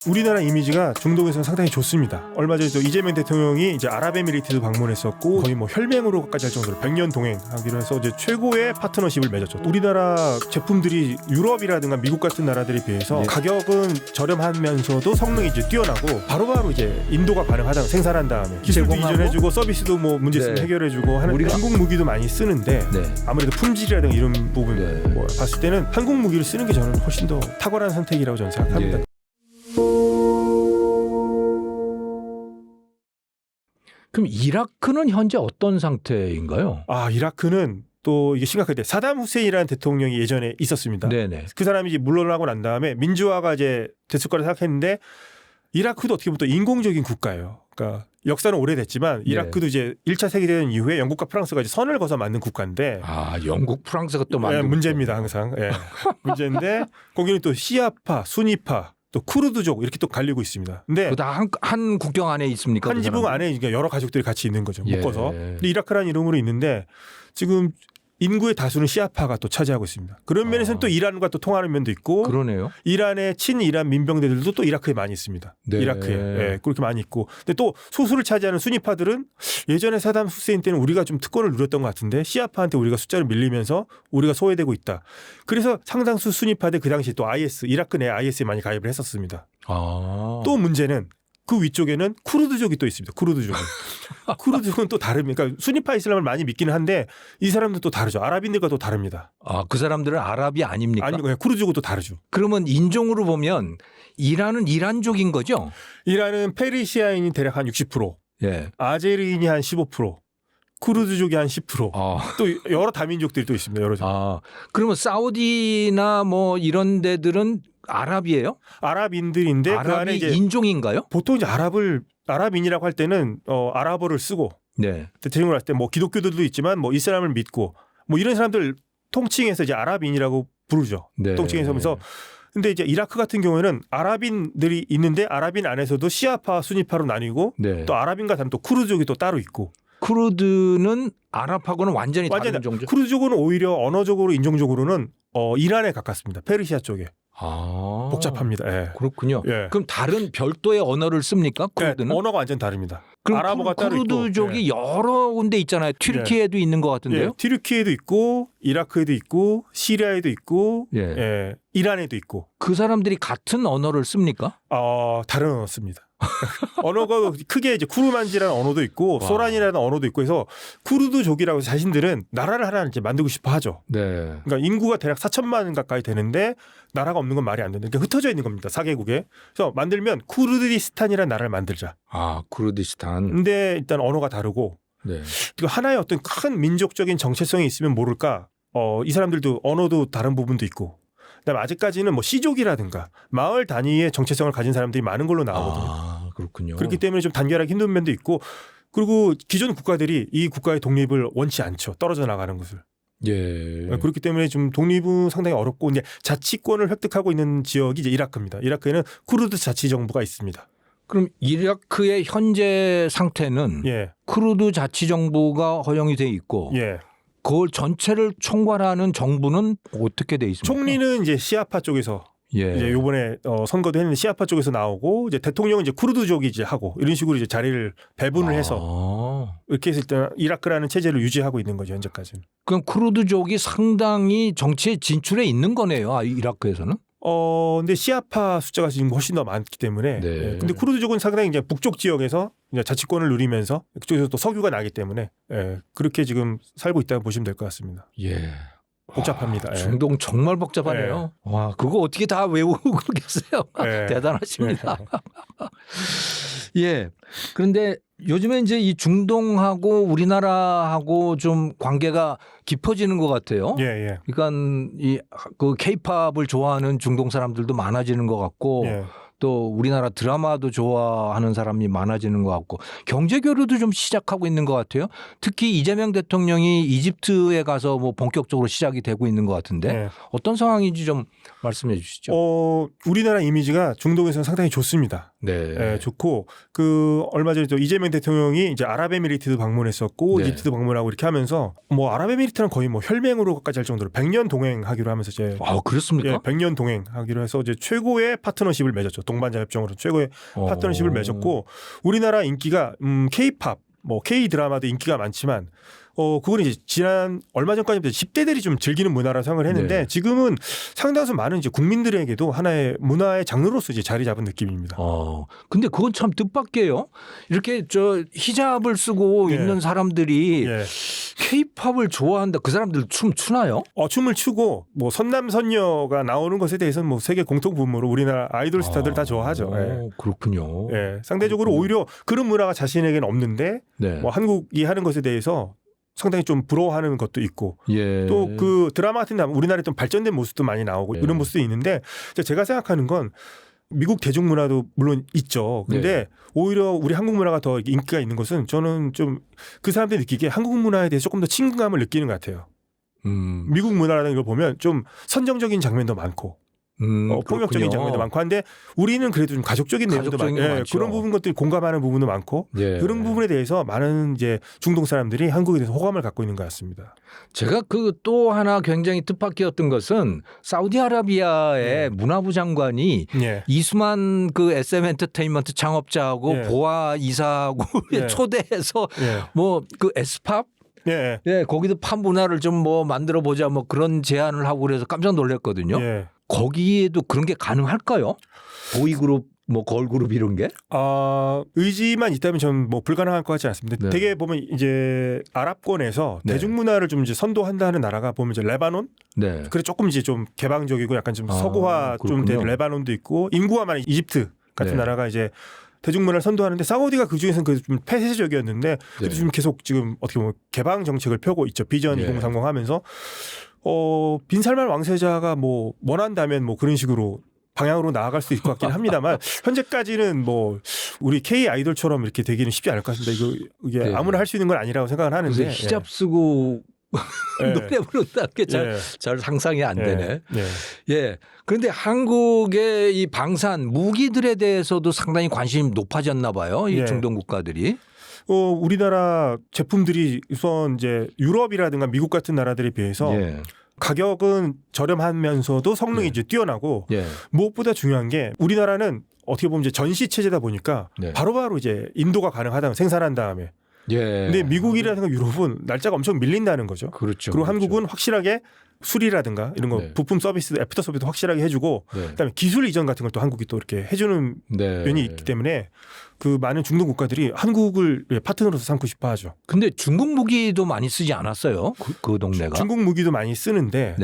우리나라 이미지가 중동에서는 상당히 좋습니다. 얼마 전에 또 이재명 대통령이 이제 아랍에미리트도 방문했었고 거의 뭐 혈맹으로까지 할 정도로 100년 동행하기로 해서 이제 최고의 파트너십을 맺었죠. 우리나라 제품들이 유럽이라든가 미국 같은 나라들에 비해서 가격은 저렴하면서도 성능이 이제 뛰어나고 바로바로 이제 인도가 가능하다 생산한 다음에 기술도 이전해주고 서비스도 뭐 문제 있으면 해결해주고 하는 우리가 한국 무기도 많이 쓰는데 아무래도 품질이라든가 이런 부분 뭐 봤을 때는 한국 무기를 쓰는 게 저는 훨씬 더 탁월한 선택이라고 저는 생각합니다. 그럼 이라크는 현재 어떤 상태인가요? 이라크는 또 이게 심각할 때 사담 후세인이라는 대통령이 예전에 있었습니다. 네네. 그 사람이 이제 물러나고 난 다음에 민주화가 이제 됐을 거라 생각했는데 이라크도 어떻게 보면 또 인공적인 국가예요. 그러니까 역사는 오래됐지만 이라크도 이제 1차 세계대전 이후에 영국과 프랑스가 이제 선을 거서 만든 국가인데 영국 프랑스가 또 만든 문제입니다 항상. 문제인데 거기는 또 시아파, 수니파 또 쿠르드족 이렇게 또 갈리고 있습니다. 근데 다 한 국경 안에 있습니까? 한 지붕 안에 여러 가족들이 같이 있는 거죠. 묶어서. 근데 이라크라는 이름으로 있는데 지금 인구의 다수는 시아파가 또 차지하고 있습니다. 그런 면에서는 또 이란과 또 통하는 면도 있고, 그러네요. 이란의 친이란 민병대들도 또 이라크에 많이 있습니다. 이라크에 그렇게 많이 있고, 근데 또 소수를 차지하는 수니파들은 예전에 사담 후세인 때는 우리가 좀 특권을 누렸던 것 같은데 시아파한테 우리가 숫자를 밀리면서 우리가 소외되고 있다. 그래서 상당수 수니파들 그 당시 또 IS 이라크 내 IS에 많이 가입을 했었습니다. 또 문제는 그 위쪽에는 쿠르드족이 또 있습니다. 쿠르드족은. 쿠르드족은 또 다릅니다. 그러니까 수니파 이슬람을 많이 믿기는 한데 이 사람들도 또 다르죠. 아랍인들과 또 다릅니다. 그 사람들은 아랍이 아닙니까? 아니, 쿠르드족은 또 다르죠. 그러면 인종으로 보면 이란은 이란족인 거죠? 이란은 페르시아인이 대략 한 60%, 아제리인이 한 15%, 쿠르드족이 한 10%, 또 여러 다민족들이 또 있습니다. 여러. 그러면 사우디나 뭐 이런 데들은 아랍이에요? 아랍인들인데 그 안에 이제 인종인가요? 보통 이제 아랍인이라고 할 때는 아랍어를 쓰고 대체적으로 할 때 뭐 기독교들도 있지만 뭐 이슬람을 믿고 뭐 이런 사람들 통칭해서 이제 아랍인이라고 부르죠. 통칭해서 하면서 근데 이제 이라크 같은 경우에는 아랍인들이 있는데 아랍인 안에서도 시아파, 수니파로 나뉘고 또 아랍인과 다른 또 쿠르드족이 또 따로 있고. 쿠르드는 아랍하고는 완전히 다른 종족. 쿠르드족은 오히려 언어적으로 인종적으로는 이란에 가깝습니다. 페르시아 쪽에. 복잡합니다. 그렇군요. 그럼 다른 별도의 언어를 씁니까? 쿠르드는? 언어가 완전 다릅니다. 그럼 아랍어가 따로 있고. 쿠르드족이 여러 군데 있잖아요. 튀르키예도 있는 것 같은데요. 튀르키예도 있고 이라크에도 있고 시리아에도 있고 이란에도 있고. 그 사람들이 같은 언어를 씁니까? 다른 언어 씁니다. 언어가 크게 이제 쿠르만지라는 언어도 있고 소란이라는 언어도 있고 해서 쿠르드족이라고 자신들은 나라를 하나 이제 만들고 싶어 하죠. 그러니까 인구가 대략 4천만 가까이 되는데 나라가 없는 건 말이 안 되는. 그러니까 흩어져 있는 겁니다. 4개국에. 그래서 만들면 쿠르디스탄이라는 나라를 만들자. 쿠르디스탄. 근데 일단 언어가 다르고 하나의 어떤 큰 민족적인 정체성이 있으면 모를까. 이 사람들도 언어도 다른 부분도 있고. 그다음에 아직까지는 뭐 시족이라든가 마을 단위의 정체성을 가진 사람들이 많은 걸로 나오거든요. 그렇군요. 그렇기 때문에 좀 단결하기 힘든 면도 있고 그리고 기존 국가들이 이 국가의 독립을 원치 않죠. 떨어져 나가는 것을. 그렇기 때문에 좀 독립은 상당히 어렵고 이제 자치권을 획득하고 있는 지역이 이제 이라크입니다. 이라크에는 쿠르드 자치정부가 있습니다. 그럼 이라크의 현재 상태는 쿠르드 자치정부가 허용이 돼 있고 그걸 전체를 총괄하는 정부는 어떻게 돼 있습니까? 총리는 이제 시아파 쪽에서 이제 이번에 선거도 했는데 시아파 쪽에서 나오고 이제 대통령은 이제 쿠르드족이 이제 하고 이런 식으로 이제 자리를 배분을 해서 이렇게 해서 일단 이라크라는 체제를 유지하고 있는 거죠 현재까지는. 그럼 쿠르드족이 상당히 정치에 진출해 있는 거네요. 이라크에서는? 근데 시아파 숫자가 지금 훨씬 더 많기 때문에. 근데 쿠르드족은 상당히 이제 북쪽 지역에서 이제 자치권을 누리면서 그쪽에서 또 석유가 나기 때문에 그렇게 지금 살고 있다고 보시면 될 것 같습니다. 복잡합니다. 중동 정말 복잡하네요. 와, 그거 어떻게 다 외우고 그러겠어요? 대단하십니다. 그런데 요즘에 이제 이 중동하고 우리나라하고 좀 관계가 깊어지는 것 같아요. 그러니까 그 K-팝을 좋아하는 중동 사람들도 많아지는 것 같고 또 우리나라 드라마도 좋아하는 사람이 많아지는 것 같고 경제 교류도 좀 시작하고 있는 것 같아요. 특히 이재명 대통령이 이집트에 가서 뭐 본격적으로 시작이 되고 있는 것 같은데 어떤 상황인지 좀 말씀해 주시죠. 우리나라 이미지가 중동에서는 상당히 좋습니다. 좋고 그 얼마 전에 또 이재명 대통령이 이제 아랍에미리트도 방문했었고 이집트도 방문하고 이렇게 하면서 뭐 아랍에미리트는 거의 뭐 혈맹으로까지 할 정도로 100년 동행하기로 하면서 이제 그렇습니까? 100년 동행하기로 해서 이제 최고의 파트너십을 맺었죠. 동반자 협정으로 최고의 파트너십을 맺었고 우리나라 인기가 K-팝 뭐 K 드라마도 인기가 많지만 그건 이제 지난 얼마 전까지 10대들이 좀 즐기는 문화라 생각을 했는데 네. 지금은 상당수 많은 이제 국민들에게도 하나의 문화의 장르로서 이제 자리 잡은 느낌입니다. 근데 그건 참 뜻밖이에요. 이렇게 저 히잡을 쓰고 예. 있는 사람들이 예. K-팝을 좋아한다. 그 사람들 춤 추나요? 춤을 추고 뭐 선남선녀가 나오는 것에 대해서는 뭐 세계 공통 분모로 우리나라 아이돌 스타들 다 좋아하죠. 예. 그렇군요. 예. 상대적으로 오히려 그런 문화가 자신에게는 없는데 네. 뭐 한국이 하는 것에 대해서 상당히 좀 부러워하는 것도 있고 예. 또 그 드라마 같은 데 우리나라의 좀 발전된 모습도 많이 나오고 예. 이런 모습도 있는데 제가 생각하는 건 미국 대중문화도 물론 있죠. 근데 오히려 우리 한국 문화가 더 인기가 있는 것은 저는 좀 그 사람들이 느끼기에 한국 문화에 대해서 조금 더 친근감을 느끼는 것 같아요. 미국 문화라는 걸 보면 좀 선정적인 장면도 많고 폭력적인 장면도 많고 한데 우리는 그래도 좀 가족적인 내용도 많고 그런 부분 것들이 공감하는 부분도 많고 그런 부분에 대해서 많은 이제 중동 사람들이 한국에 대해서 호감을 갖고 있는 것 같습니다. 제가 그 또 하나 굉장히 뜻밖이었던 것은 사우디아라비아의 문화부 장관이 이수만 그 SM 엔터테인먼트 창업자하고 보아 이사하고 초대해서 뭐 그 에스팝 거기도 팝 문화를 좀 뭐 만들어 보자 뭐 그런 제안을 하고 그래서 깜짝 놀랐거든요. 거기에도 그런 게 가능할까요? 보이그룹, 뭐 걸그룹 이런 게? 의지만 있다면 저는 뭐 불가능할 것 같지 않습니다. 되게 보면 이제 아랍권에서 대중문화를 좀 이제 선도한다는 나라가 보면 이제 레바논, 그래 조금 이제 좀 개방적이고 약간 좀 서구화 좀 된 레바논도 있고 인구가 많은 이집트 같은 나라가 이제 대중문화를 선도하는데 사우디가 그 중에서는 그 좀 폐쇄적이었는데 그래도 지금 계속 지금 어떻게 보면 개방 정책을 펴고 있죠. 비전 2030 하면서. 빈살만 왕세자가 뭐 원한다면 뭐 그런 식으로 방향으로 나아갈 수 있을 것 같긴 합니다만 현재까지는 뭐 우리 K 아이돌처럼 이렇게 되기는 쉽지 않을 것 같습니다. 이게 아무나 할 수 있는 건 아니라고 생각을 하는데 히잡 쓰고 노래 부른다는 게 잘 상상이 안 되네. 그런데 한국의 이 방산 무기들에 대해서도 상당히 관심이 높아졌나 봐요. 이 중동 국가들이. 우리나라 제품들이 우선 이제 유럽이라든가 미국 같은 나라들에 비해서 가격은 저렴하면서도 성능이 이제 뛰어나고 무엇보다 중요한 게 우리나라는 어떻게 보면 이제 전시 체제다 보니까 바로바로 이제 인도가 가능하다 생산한 다음에. 근데 미국이라든가 유럽은 날짜가 엄청 밀린다는 거죠. 그렇죠. 그리고 한국은 확실하게 수리라든가 이런 거 부품 서비스, 애프터 서비스도 확실하게 해주고 그다음에 기술 이전 같은 걸 또 한국이 또 이렇게 해주는 면이 있기 때문에 그 많은 중동 국가들이 한국을 파트너로서 삼고 싶어하죠. 근데 중국 무기도 많이 쓰지 않았어요? 그 동네가? 중국 무기도 많이 쓰는데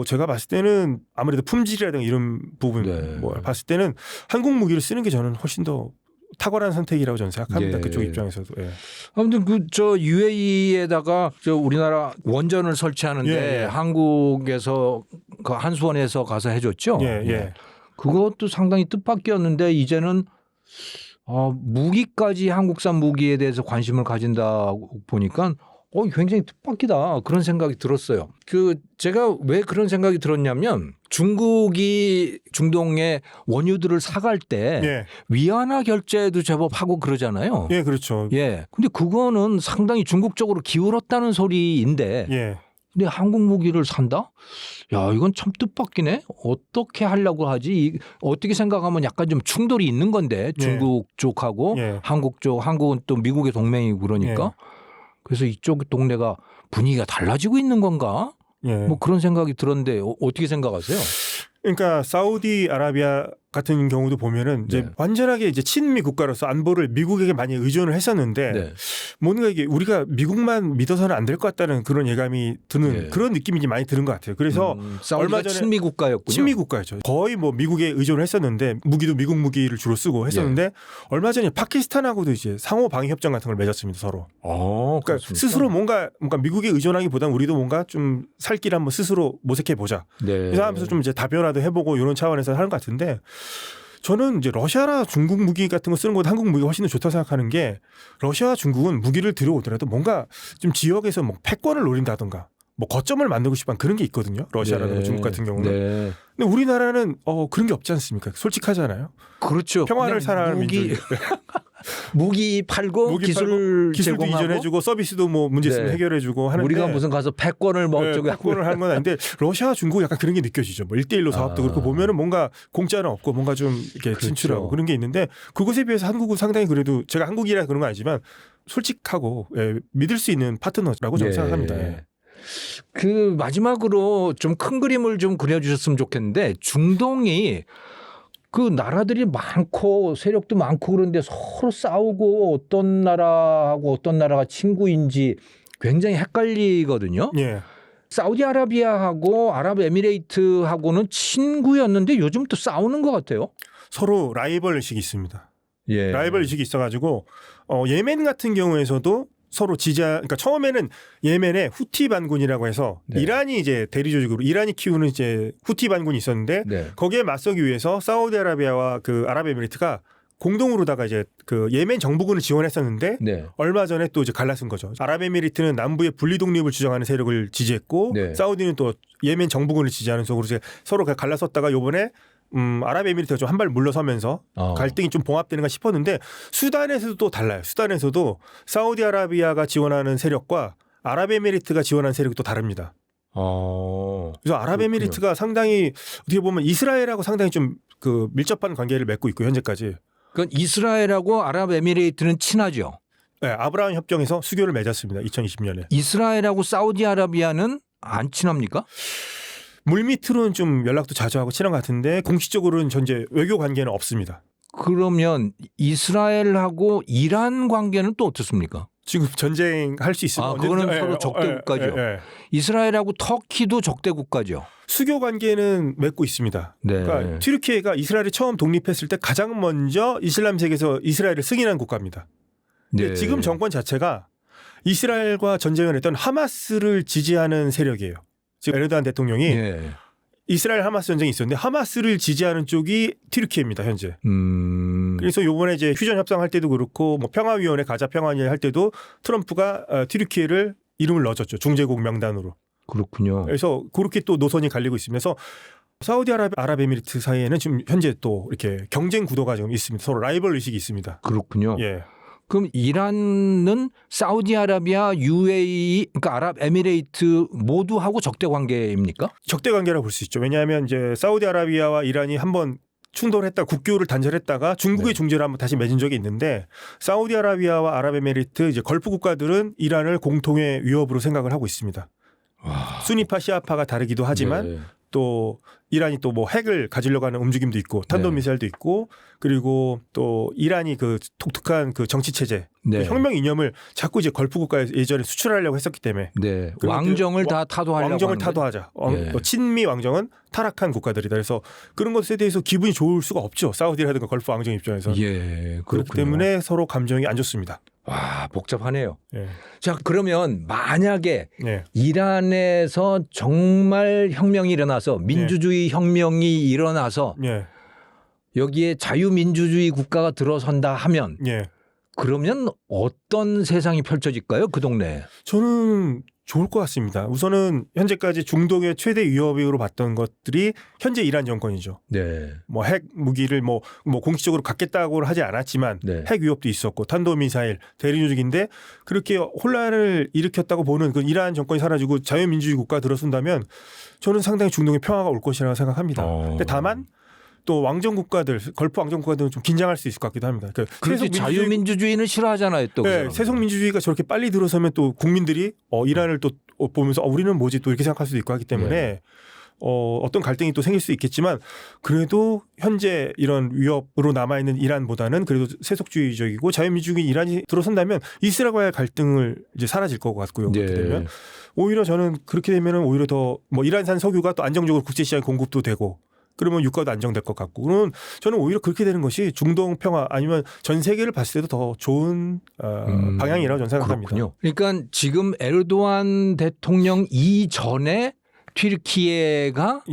제가 봤을 때는 아무래도 품질이라든가 이런 부분 뭐 봤을 때는 한국 무기를 쓰는 게 저는 훨씬 더 탁월한 선택이라고 저는 생각합니다. 그쪽 입장에서도. 아무튼 저 UAE에다가 저 우리나라 원전을 설치하는데 한국에서 그 한수원에서 가서 해줬죠. 그것도 상당히 뜻밖이었는데 이제는 무기까지 한국산 무기에 대해서 관심을 가진다 보니까 굉장히 뜻밖이다 그런 생각이 들었어요. 제가 왜 그런 생각이 들었냐면 중국이 중동의 원유들을 사갈 때 위안화 결제도 제법 하고 그러잖아요. 그렇죠. 근데 그거는 상당히 중국 쪽으로 기울었다는 소리인데 근데 한국 무기를 산다? 야, 이건 참 뜻밖이네. 어떻게 하려고 하지? 어떻게 생각하면 약간 좀 충돌이 있는 건데 중국 쪽하고 한국 쪽, 한국은 또 미국의 동맹이고 그러니까. 그래서 이쪽 동네가 분위기가 달라지고 있는 건가? 뭐 그런 생각이 들었는데 어떻게 생각하세요? 그러니까 사우디아라비아 같은 경우도 보면은 이제 완전하게 이제 친미 국가로서 안보를 미국에게 많이 의존을 했었는데 뭔가 이게 우리가 미국만 믿어서는 안 될 것 같다는 그런 예감이 드는 그런 느낌이 많이 드는 것 같아요. 그래서 얼마 전에 친미 국가였군요. 친미 국가였죠. 거의 뭐 미국에 의존을 했었는데 무기도 미국 무기를 주로 쓰고 했었는데 얼마 전에 파키스탄하고도 이제 상호 방위 협정 같은 걸 맺었습니다. 서로. 그러니까 그렇습니까? 스스로 뭔가 미국에 의존하기보다는 우리도 뭔가 좀 살 길 한번 스스로 모색해 보자. 그래서 하면서 좀 이제 다변화도 해보고 이런 차원에서 하는 것 같은데. 저는 이제 러시아나 중국 무기 같은 거 쓰는 것보다 한국 무기가 훨씬 더 좋다고 생각하는 게 러시아와 중국은 무기를 들여오더라도 뭔가 좀 지역에서 뭐 패권을 노린다든가 뭐 거점을 만들고 싶은 그런 게 있거든요. 러시아라든가 중국 같은 경우는. 근데 우리나라는 그런 게 없지 않습니까? 솔직하잖아요. 그렇죠. 평화를 사랑하는 민족. 무기 팔고 기술도 기술도 이전해주고 서비스도 뭐 문제 있으면 네. 해결해주고 하는데 우리가 무슨 가서 패권을 뭐 어쩌고 패권을 하는 건 아닌데 러시아, 중국 약간 그런 게 느껴지죠. 뭐 1대1로 사업도 그렇고 보면은 뭔가 공짜는 없고 뭔가 좀 이렇게 그렇죠. 진출하고 그런 게 있는데 그것에 비해서 한국은 상당히 그래도 제가 한국이라 그런 건 아니지만 솔직하고 믿을 수 있는 파트너라고 저는 생각합니다. 예. 그 마지막으로 좀 큰 그림을 좀 그려주셨으면 좋겠는데 중동이 그 나라들이 많고 세력도 많고 그런데 서로 싸우고 어떤 나라하고 어떤 나라가 친구인지 굉장히 헷갈리거든요. 예. 사우디아라비아하고 아랍에미레이트하고는 친구였는데 요즘 또 싸우는 것 같아요. 서로 라이벌 의식이 있습니다. 예. 라이벌 의식이 있어가지고 예멘 같은 경우에서도 서로 그러니까 처음에는 예멘에 후티 반군이라고 해서 네. 이란이 이제 대리 조직으로 이란이 키우는 이제 후티 반군이 있었는데 네. 거기에 맞서기 위해서 사우디아라비아와 그 아랍에미리트가 공동으로다가 이제 그 예멘 정부군을 지원했었는데 네. 얼마 전에 또 이제 갈라쓴 거죠. 아랍에미리트는 남부의 분리 독립을 주장하는 세력을 지지했고 네. 사우디는 또 예멘 정부군을 지지하는 쪽으로 이제 서로 갈라섰다가 요번에 아랍에미리트가 좀 한 발 물러서면서 갈등이 좀 봉합되는가 싶었는데 수단에서도 또 달라요. 수단에서도 사우디아라비아가 지원하는 세력과 아랍에미리트가 지원하는 세력이 또 다릅니다. 그래서 아랍에미리트가 상당히 어떻게 보면 이스라엘하고 상당히 좀 그 밀접한 관계를 맺고 있고 현재까지. 그건 이스라엘하고 아랍에미레이트는 친하죠. 네, 아브라함 협정에서 수교를 맺었습니다. 2020년에. 이스라엘하고 사우디아라비아는 안 친합니까? 물밑으로는 좀 연락도 자주 하고 친한 것 같은데 공식적으로는 현재 외교 관계는 없습니다. 그러면 이스라엘하고 이란 관계는 또 어떻습니까? 지금 전쟁할 수 있으면 그거는 서로 적대 국가죠. 이스라엘하고 터키도 적대 국가죠. 수교 관계는 맺고 있습니다. 네. 그러니까 튀르키예가 이스라엘이 처음 독립했을 때 가장 먼저 이슬람 세계에서 이스라엘을 승인한 국가입니다. 근데 네. 지금 정권 자체가 이스라엘과 전쟁을 했던 하마스를 지지하는 세력이에요. 지금 에르도안 대통령이 네. 이스라엘 하마스 전쟁이 있었는데 하마스를 지지하는 쪽이 튀르키예입니다. 현재. 그래서 요번에 이제 휴전 협상할 때도 그렇고 뭐 평화위원회 가자 평화위원회 할 때도 트럼프가 튀르키예를 이름을 넣어줬죠. 중재국 명단으로. 그렇군요. 그래서 그렇게 또 노선이 갈리고 있으면서 아랍에미리트 사이에는 지금 현재 또 이렇게 경쟁 구도가 지금 있습니다. 서로 라이벌 의식이 있습니다. 그렇군요. 예. 그럼 이란은 사우디아라비아, UAE, 그러니까 아랍에미레이트 모두하고 적대 관계입니까? 적대 관계라고 볼 수 있죠. 왜냐하면 이제 사우디아라비아와 이란이 한번 충돌했다, 국교를 단절했다가 중국의 중재를 한번 다시 맺은 적이 있는데 사우디아라비아와 아랍에미레이트 이제 걸프 국가들은 이란을 공통의 위협으로 생각을 하고 있습니다. 수니파 시아파가 다르기도 하지만 또 이란이 또 뭐 핵을 가지려고 하는 움직임도 있고 탄도미사일도 있고 그리고 또 이란이 그 독특한 그 정치 체제 그 혁명 이념을 자꾸 이제 걸프 국가에 예전에 수출하려고 했었기 때문에 왕정을 다 타도하려고 왕정을 타도하자. 친미 왕정은 타락한 국가들이다. 그래서 그런 것에 대해서 기분이 좋을 수가 없죠. 사우디라든가 걸프 왕정 입장에서. 그렇기 때문에 서로 감정이 안 좋습니다. 와, 복잡하네요. 예. 자, 그러면 만약에 이란에서 정말 혁명이 일어나서 민주주의 혁명이 일어나서 여기에 자유민주주의 국가가 들어선다 하면 그러면 어떤 세상이 펼쳐질까요? 그 동네에. 저는 좋을 것 같습니다. 우선은 현재까지 중동의 최대 위협으로 봤던 것들이 현재 이란 정권이죠. 뭐 핵 무기를 뭐 공식적으로 갖겠다고는 하지 않았지만 핵 위협도 있었고 탄도미사일 대리조직인데 그렇게 혼란을 일으켰다고 보는 그 이란 정권이 사라지고 자유민주주의 국가가 들어선다면 저는 상당히 중동에 평화가 올 것이라고 생각합니다. 근데 다만 또 왕정 국가들, 걸프 왕정 국가들은 좀 긴장할 수 있을 것 같기도 합니다. 그래서 자유민주주의는 싫어하잖아요. 또 세속민주주의가 저렇게 빨리 들어서면 또 국민들이 이란을 또 보면서 우리는 뭐지 또 이렇게 생각할 수도 있고 하기 때문에 어떤 갈등이 또 생길 수 있겠지만 그래도 현재 이런 위협으로 남아있는 이란보다는 그래도 세속주의적이고 자유민주주의 이란이 들어선다면 이스라엘과의 갈등을 이제 사라질 것 같고요. 그렇게 되면 오히려 저는 그렇게 되면 오히려 더 뭐 이란산 석유가 또 안정적으로 국제시장에 공급도 되고 그러면 유가도 안정될 것 같고 그러면 저는 오히려 그렇게 되는 것이 중동 평화 아니면 전 세계를 봤을 때도 더 좋은 방향이라고 저는 생각합니다. 그렇군요. 그러니까 지금 에르도안 대통령 이전에 튀르키예가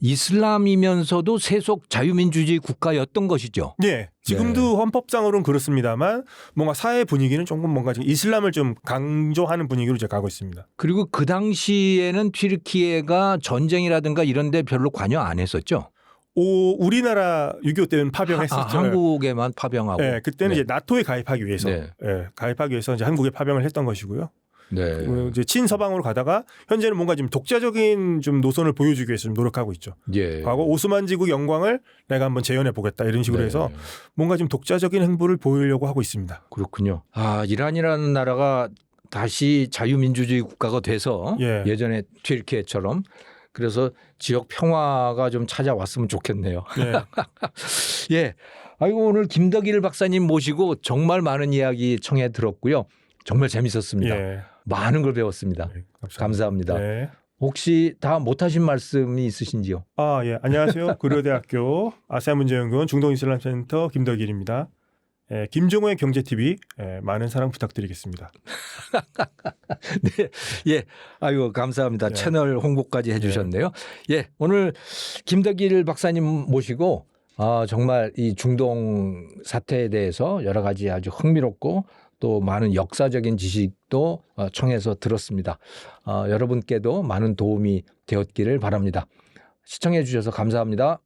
이슬람이면서도 세속 자유민주주의 국가였던 것이죠. 지금도 헌법상으로는 그렇습니다만 뭔가 사회 분위기는 조금 뭔가 이슬람을 좀 강조하는 분위기로 이제 가고 있습니다. 그리고 그 당시에는 튀르키예가 전쟁이라든가 이런 데 별로 관여 안 했었죠. 우리나라 6.25 때는 파병했었죠. 한국에만 파병하고. 네, 그때는 이제 나토에 가입하기 위해서, 가입하기 위해서 이제 한국에 파병을 했던 것이고요. 네. 이제 친서방으로 가다가 현재는 뭔가 좀 독자적인 좀 노선을 보여주기 위해서 좀 노력하고 있죠. 과거 오스만 지구 영광을 내가 한번 재현해 보겠다 이런 식으로 해서 뭔가 좀 독자적인 행보를 보이려고 하고 있습니다. 그렇군요. 이란이라는 나라가 다시 자유민주주의 국가가 돼서 예전에 튀르키예처럼 그래서 지역 평화가 좀 찾아왔으면 좋겠네요. 예. 아이고 오늘 김덕일 박사님 모시고 정말 많은 이야기 청해 들었고요. 정말 재밌었습니다. 많은 걸 배웠습니다. 감사합니다. 혹시 다 못하신 말씀이 있으신지요? 안녕하세요. 고려대학교 아시아문제연구원 중동이슬람센터 김덕일입니다. 김종호의 경제TV 많은 사랑 부탁드리겠습니다. 네, 아이고 감사합니다. 채널 홍보까지 해주셨네요. 오늘 김덕일 박사님 모시고 정말 이 중동 사태에 대해서 여러 가지 아주 흥미롭고 또 많은 역사적인 지식도 청해서 들었습니다. 여러분께도 많은 도움이 되었기를 바랍니다. 시청해 주셔서 감사합니다.